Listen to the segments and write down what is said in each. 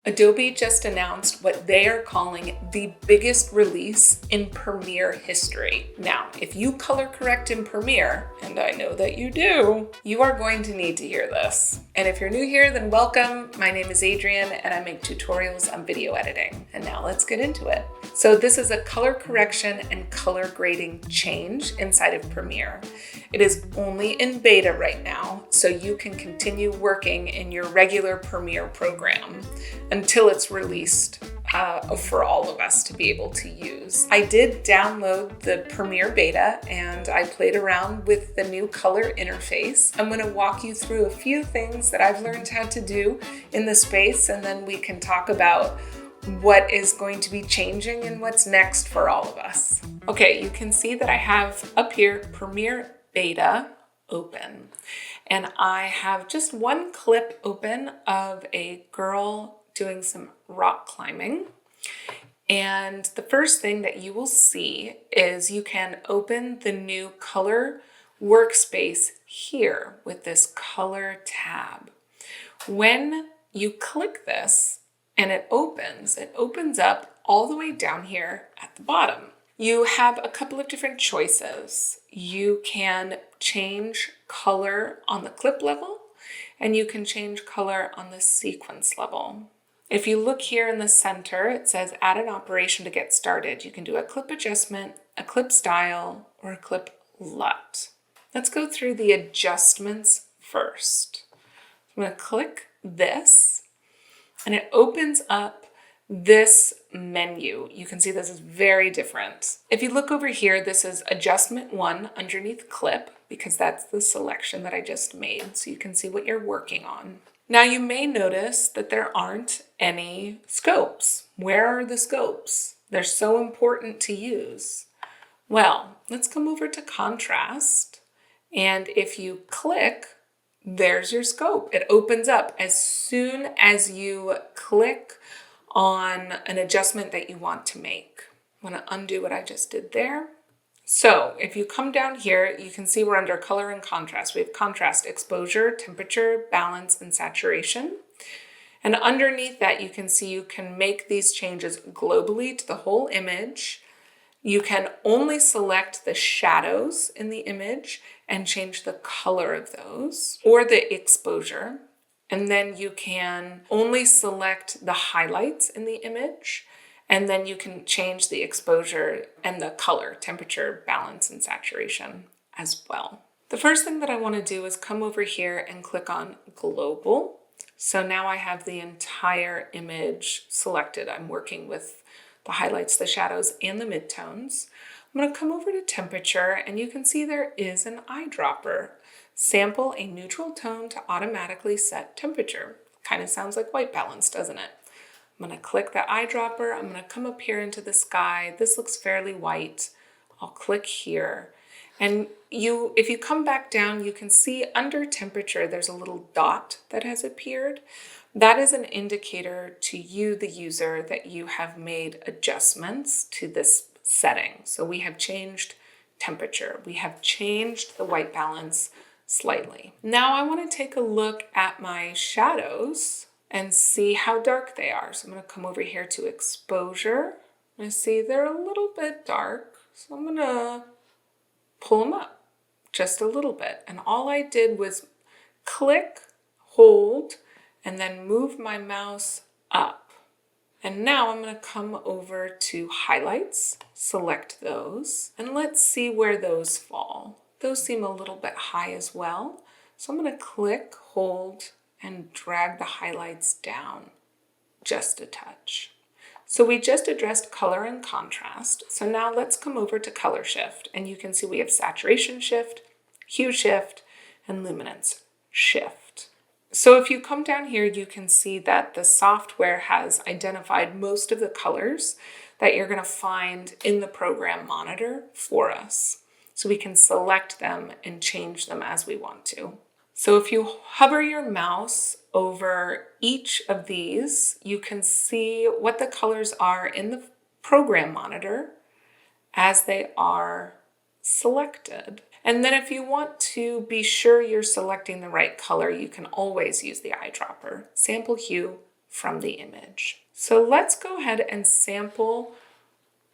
Adobe just announced what they are calling the biggest release in Premiere history. Now, if you color correct in Premiere, and I know that you do, you are going to need to hear this. And if you're new here, then welcome. My name is Adrienne, and I make tutorials on video editing. And now let's get into it. So this is a color correction and color grading change inside of Premiere. It is only in beta right now, so you can continue working in your regular Premiere program until it's released for all of us to be able to use. I did download the Premiere beta and I played around with the new color interface. I'm going to walk you through a few things that I've learned how to do in the space, and then we can talk about what is going to be changing and what's next for all of us. Okay, you can see that I have up here Premiere Beta open, and I have just one clip open of a girl doing some rock climbing. And the first thing that you will see is you can open the new color workspace here with this color tab. When you click this and it opens up all the way down here at the bottom. You have a couple of different choices. You can change color on the clip level, and you can change color on the sequence level. If you look here in the center, it says add an operation to get started. You can do a clip adjustment, a clip style, or a clip LUT. Let's go through the adjustments first. I'm going to click this, and it opens up this menu. You can see this is very different. If you look over here, this is adjustment 1 underneath clip, because that's the selection that I just made, so you can see what you're working on. Now you may notice that there aren't any scopes. Where are the scopes? They're so important to use. Well, let's come over to contrast, and if you click, there's your scope. It opens up as soon as you click on an adjustment that you want to make. I'm going to undo what I just did there. So if you come down here, you can see we're under color and contrast. We have contrast, exposure, temperature, balance, and saturation. And underneath that, you can see you can make these changes globally to the whole image. You can only select the shadows in the image and change the color of those, or the exposure. And then you can only select the highlights in the image. And then you can change the exposure and the color, temperature, balance, and saturation as well. The first thing that I want to do is come over here and click on Global. So now I have the entire image selected. I'm working with the highlights, the shadows, and the midtones. I'm going to come over to temperature, and you can see there is an eyedropper. Sample a neutral tone to automatically set temperature. Kind of sounds like white balance, doesn't it? I'm going to click the eyedropper. I'm going to come up here into the sky. This looks fairly white. I'll click here. And if you come back down, you can see under temperature, there's a little dot that has appeared. That is an indicator to you, the user, that you have made adjustments to this setting. So we have changed temperature. We have changed the white balance slightly. Now I want to take a look at my shadows and see how dark they are. So I'm going to come over here to exposure. I see they're a little bit dark, so I'm going to pull them up just a little bit. And all I did was click, hold, and then move my mouse up. And now I'm going to come over to highlights, select those, and let's see where those fall. Those seem a little bit high as well. So I'm going to click, hold, and drag the highlights down just a touch. So we just addressed color and contrast. So now let's come over to color shift, and you can see we have saturation shift, hue shift, and luminance shift. So if you come down here, you can see that the software has identified most of the colors that you're going to find in the program monitor for us. So we can select them and change them as we want to. So if you hover your mouse over each of these, you can see what the colors are in the program monitor as they are selected. And then if you want to be sure you're selecting the right color, you can always use the eyedropper. Sample hue, from the image. So let's go ahead and sample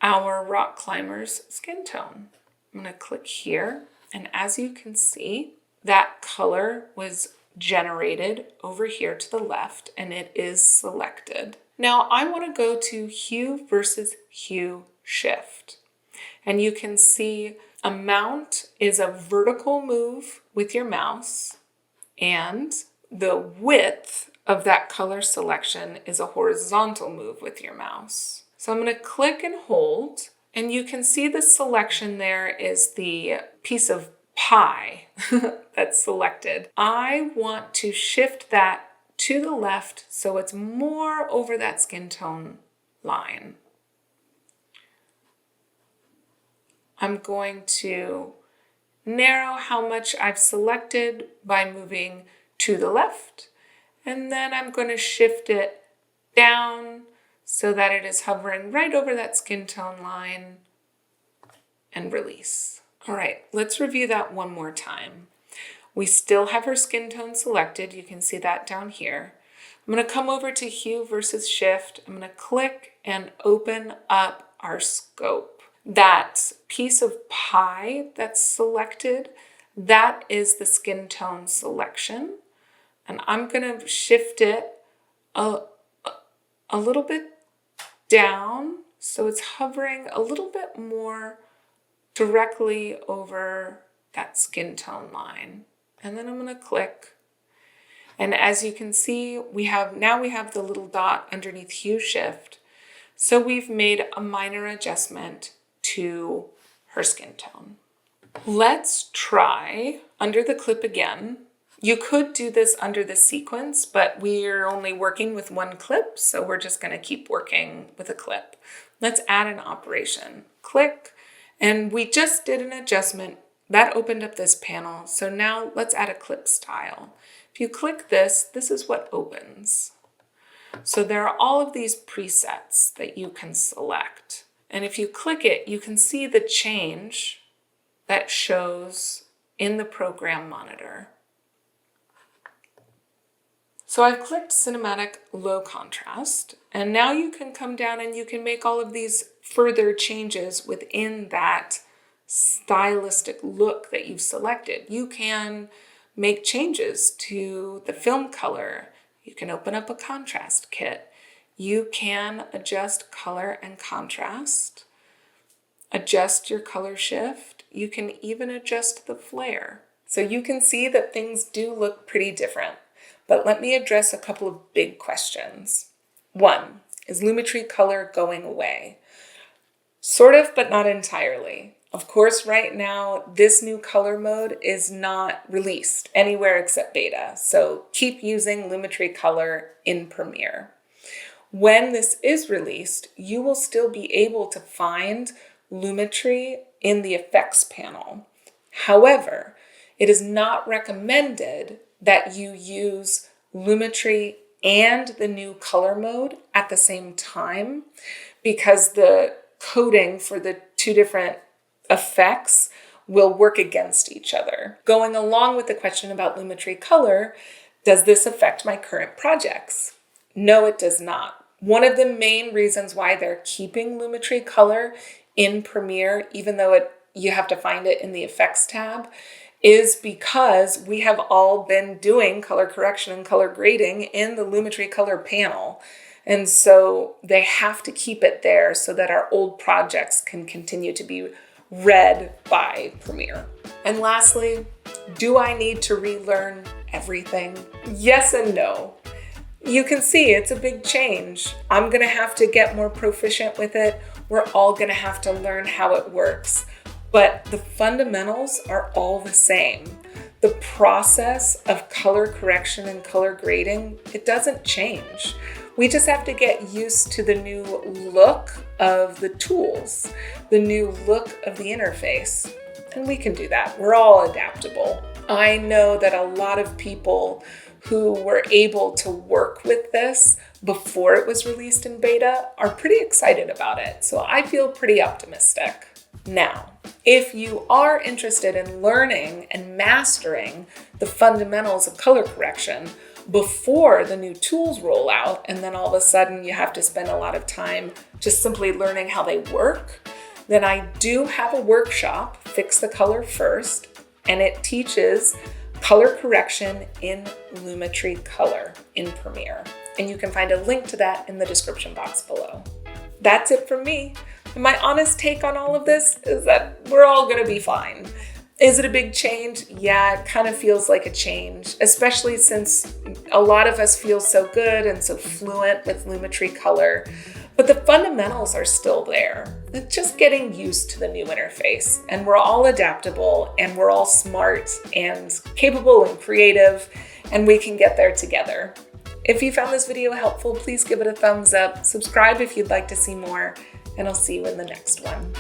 our rock climber's skin tone. I'm going to click here, and as you can see, that color was generated over here to the left, and it is selected. Now I want to go to hue versus hue shift, and you can see amount is a vertical move with your mouse, and the width of that color selection is a horizontal move with your mouse. So I'm going to click and hold, and you can see the selection there is the piece of pie that's selected. I want to shift that to the left so it's more over that skin tone line. I'm going to narrow how much I've selected by moving to the left, and then I'm going to shift it down so that it is hovering right over that skin tone line, and release. All right, let's review that one more time. We still have her skin tone selected. You can see that down here. I'm going to come over to hue versus shift. I'm going to click and open up our scope. That piece of pie that's selected, that is the skin tone selection. And I'm going to shift it a little bit down so it's hovering a little bit more directly over that skin tone line. And then I'm going to click. And as you can see, we have the little dot underneath hue shift. So we've made a minor adjustment to her skin tone. Let's try under the clip again. You could do this under the sequence, but we're only working with one clip, so we're just going to keep working with a clip. Let's add an operation. Click, and we just did an adjustment. That opened up this panel, so now let's add a clip style. If you click this, this is what opens. So there are all of these presets that you can select. And if you click it, you can see the change that shows in the program monitor. So I've clicked cinematic low contrast, and now you can come down and you can make all of these further changes within that stylistic look that you've selected. You can make changes to the film color. You can open up a contrast kit. You can adjust color and contrast, adjust your color shift. You can even adjust the flare. So you can see that things do look pretty different. But let me address a couple of big questions. One, is Lumetri Color going away? Sort of, but not entirely. Of course, right now, this new color mode is not released anywhere except beta. So keep using Lumetri Color in Premiere. When this is released, you will still be able to find Lumetri in the effects panel. However, it is not recommended that you use Lumetri and the new color mode at the same time, because the coding for the two different effects will work against each other. Going along with the question about Lumetri Color, does this affect my current projects? No, it does not. One of the main reasons why they're keeping Lumetri Color in Premiere, even though you have to find it in the effects tab, is because we have all been doing color correction and color grading in the Lumetri Color panel. And so they have to keep it there so that our old projects can continue to be read by Premiere. And lastly, do I need to relearn everything? Yes and no. You can see it's a big change. I'm gonna have to get more proficient with it. We're all gonna have to learn how it works. But the fundamentals are all the same. The process of color correction and color grading, it doesn't change. We just have to get used to the new look of the tools, the new look of the interface. And we can do that. We're all adaptable. I know that a lot of people who were able to work with this before it was released in beta are pretty excited about it. So I feel pretty optimistic. Now, if you are interested in learning and mastering the fundamentals of color correction, before the new tools roll out, and then all of a sudden you have to spend a lot of time just simply learning how they work, then I do have a workshop, Fix the Color First, and it teaches color correction in Lumetri Color in Premiere. And you can find a link to that in the description box below. That's it from me. And my honest take on all of this is that we're all gonna be fine. Is it a big change? Yeah, it kind of feels like a change, especially since a lot of us feel so good and so fluent with Lumetri Color. But the fundamentals are still there. It's just getting used to the new interface. And we're all adaptable, and we're all smart and capable and creative, and we can get there together. If you found this video helpful, please give it a thumbs up, subscribe if you'd like to see more, and I'll see you in the next one.